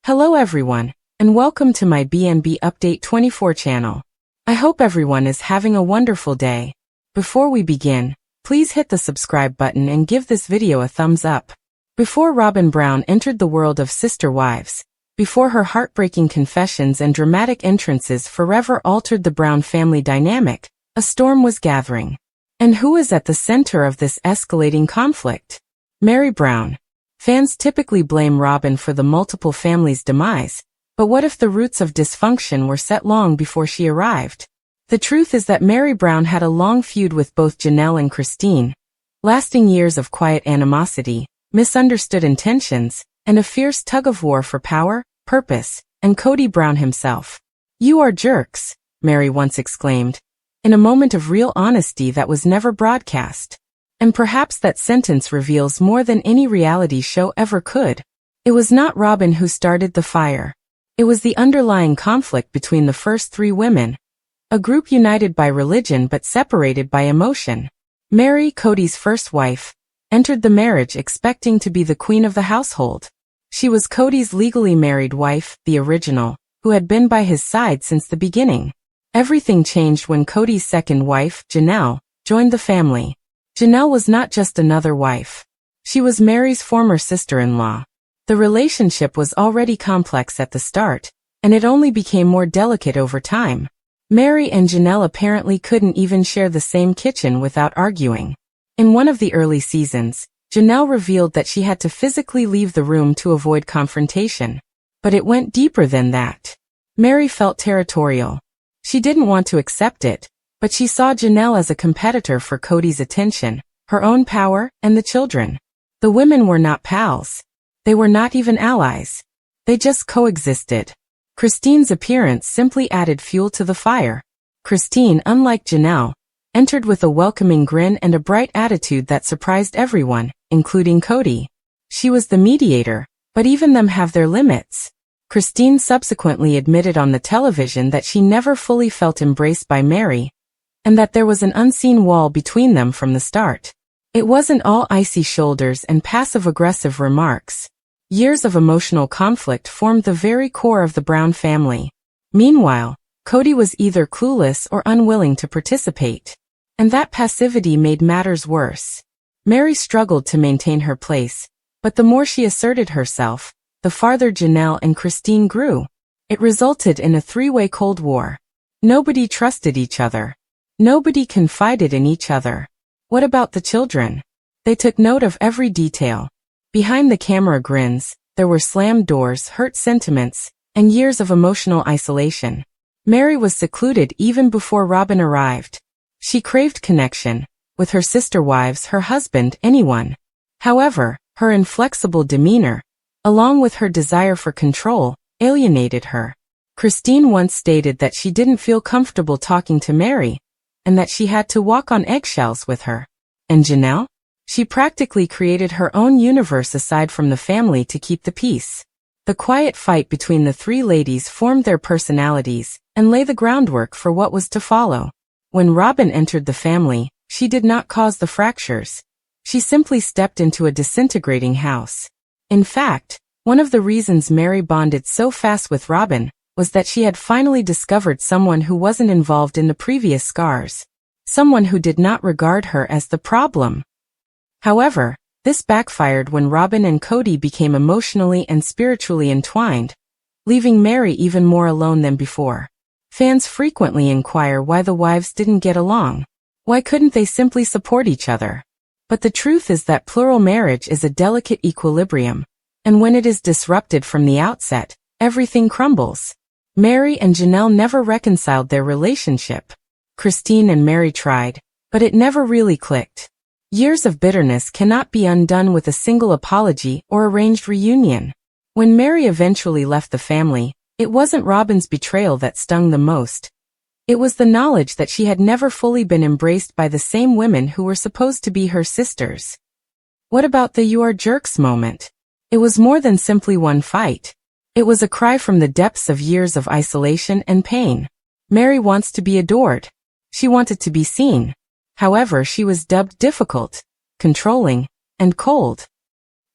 Hello everyone, and welcome to my BNB Update 24 channel. I hope everyone is having a wonderful day. Before we begin, please hit the subscribe button and give this video a thumbs up. Before Robyn Brown entered the world of Sister Wives, before her heartbreaking confessions and dramatic entrances forever altered the Brown family dynamic, a storm was gathering. And who is at the center of this escalating conflict? Meri Brown. Fans typically blame Robyn for the multiple families' demise, but what if the roots of dysfunction were set long before she arrived? The truth is that Meri Brown had a long feud with both Janelle and Christine, lasting years of quiet animosity, misunderstood intentions, and a fierce tug-of-war for power, purpose, and Kody Brown himself. "You are jerks," Meri once exclaimed, in a moment of real honesty that was never broadcast. And perhaps that sentence reveals more than any reality show ever could. It was not Robyn who started the fire. It was the underlying conflict between the first three women, a group united by religion but separated by emotion. Meri, Kody's first wife, entered the marriage expecting to be the queen of the household. She was Kody's legally married wife, the original, who had been by his side since the beginning. Everything changed when Kody's second wife, Janelle, joined the family. Janelle was not just another wife. She was Meri's former sister-in-law. The relationship was already complex at the start, and it only became more delicate over time. Meri and Janelle apparently couldn't even share the same kitchen without arguing. In one of the early seasons, Janelle revealed that she had to physically leave the room to avoid confrontation. But it went deeper than that. Meri felt territorial. She didn't want to accept it, but she saw Janelle as a competitor for Kody's attention, her own power, and the children. The women were not pals. They were not even allies. They just coexisted. Christine's appearance simply added fuel to the fire. Christine, unlike Janelle, entered with a welcoming grin and a bright attitude that surprised everyone, including Kody. She was the mediator, but even them have their limits. Christine subsequently admitted on the television that she never fully felt embraced by Meri, and that there was an unseen wall between them from the start. It wasn't all icy shoulders and passive-aggressive remarks. Years of emotional conflict formed the very core of the Brown family. Meanwhile, Kody was either clueless or unwilling to participate. And that passivity made matters worse. Meri struggled to maintain her place, but the more she asserted herself, the farther Janelle and Christine grew. It resulted in a three-way Cold War. Nobody trusted each other. Nobody confided in each other. What about the children? They took note of every detail. Behind the camera grins, there were slammed doors, hurt sentiments, and years of emotional isolation. Meri was secluded even before Robyn arrived. She craved connection, with her sister wives, her husband, anyone. However, her inflexible demeanor, along with her desire for control, alienated her. Christine once stated that she didn't feel comfortable talking to Meri, and that she had to walk on eggshells with her. And Janelle? She practically created her own universe aside from the family to keep the peace. The quiet fight between the three ladies formed their personalities and lay the groundwork for what was to follow. When Robyn entered the family, she did not cause the fractures. She simply stepped into a disintegrating house. In fact, one of the reasons Meri bonded so fast with Robyn was that she had finally discovered someone who wasn't involved in the previous scars. Someone who did not regard her as the problem. However, this backfired when Robyn and Kody became emotionally and spiritually entwined, leaving Meri even more alone than before. Fans frequently inquire why the wives didn't get along. Why couldn't they simply support each other? But the truth is that plural marriage is a delicate equilibrium, and when it is disrupted from the outset, everything crumbles. Meri and Janelle never reconciled their relationship. Christine and Meri tried, but it never really clicked. Years of bitterness cannot be undone with a single apology or arranged reunion. When Meri eventually left the family, it wasn't Robyn's betrayal that stung the most. It was the knowledge that she had never fully been embraced by the same women who were supposed to be her sisters. What about the "you are jerks" moment? It was more than simply one fight. It was a cry from the depths of years of isolation and pain. Meri wants to be adored. She wanted to be seen. However, she was dubbed difficult, controlling, and cold.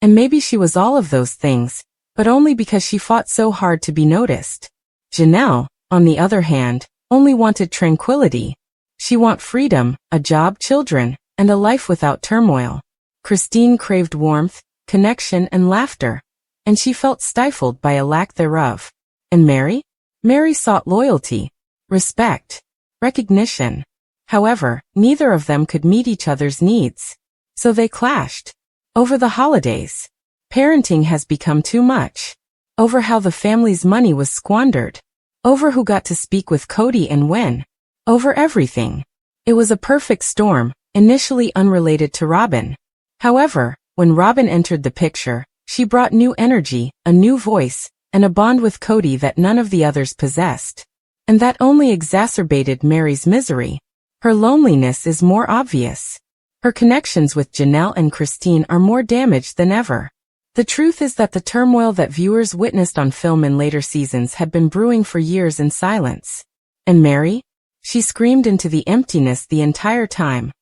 And maybe she was all of those things, but only because she fought so hard to be noticed. Janelle, on the other hand, only wanted tranquility. She wanted freedom, a job, children, and a life without turmoil. Christine craved warmth, connection, and laughter, and she felt stifled by a lack thereof. And Meri? Meri sought loyalty, respect, recognition. However, neither of them could meet each other's needs. So they clashed. Over the holidays. Parenting has become too much. Over how the family's money was squandered. Over who got to speak with Cody and when. Over everything. It was a perfect storm, initially unrelated to Robyn. However, when Robyn entered the picture, she brought new energy, a new voice, and a bond with Cody that none of the others possessed. And that only exacerbated Meri's misery. Her loneliness is more obvious. Her connections with Janelle and Christine are more damaged than ever. The truth is that the turmoil that viewers witnessed on film in later seasons had been brewing for years in silence. And Meri? She screamed into the emptiness the entire time,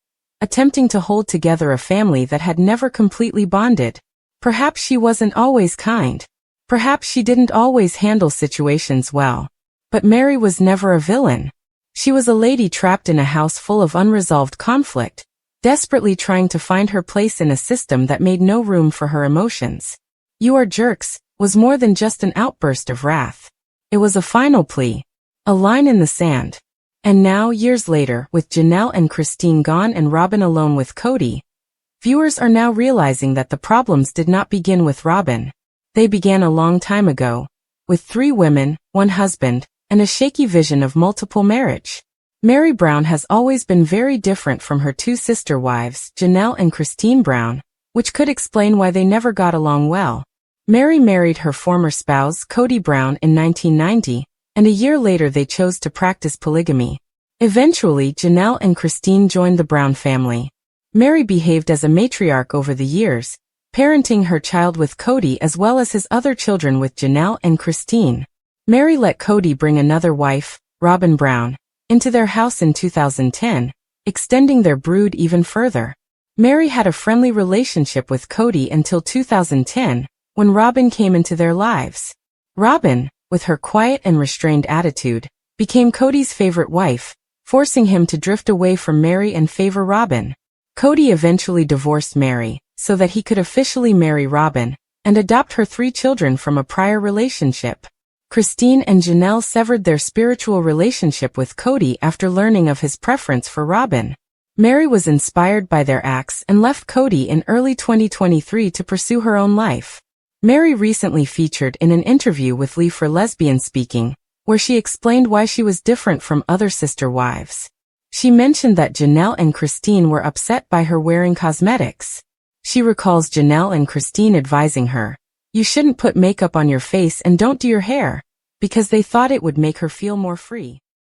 attempting to hold together a family that had never completely bonded. Perhaps she wasn't always kind. Perhaps she didn't always handle situations well. But Meri was never a villain. She was a lady trapped in a house full of unresolved conflict, desperately trying to find her place in a system that made no room for her emotions. "You are jerks" was more than just an outburst of wrath. It was a final plea, a line in the sand. And now, years later, with Janelle and Christine gone and Robyn alone with Cody, viewers are now realizing that the problems did not begin with Robyn. They began a long time ago, with 3 women, 1 husband, and a shaky vision of multiple marriage. Meri Brown has always been very different from her 2 sister wives, Janelle and Christine Brown, which could explain why they never got along well. Meri married her former spouse, Cody Brown, in 1990, and a year later they chose to practice polygamy. Eventually, Janelle and Christine joined the Brown family. Meri behaved as a matriarch over the years, parenting her child with Cody as well as his other children with Janelle and Christine. Meri let Cody bring another wife, Robyn Brown, into their house in 2010, extending their brood even further. Meri had a friendly relationship with Cody until 2010, when Robyn came into their lives. Robyn, with her quiet and restrained attitude, became Cody's favorite wife, forcing him to drift away from Meri and favor Robyn. Cody eventually divorced Meri, so that he could officially marry Robyn, and adopt her 3 children from a prior relationship. Christine and Janelle severed their spiritual relationship with Cody after learning of his preference for Robyn. Meri was inspired by their acts and left Cody in early 2023 to pursue her own life. Meri recently featured in an interview with Lee for Lesbian Speaking, where she explained why she was different from other sister wives. She mentioned that Janelle and Christine were upset by her wearing cosmetics. She recalls Janelle and Christine advising her, "You shouldn't put makeup on your face and don't do your hair," because they thought it would make her feel more free.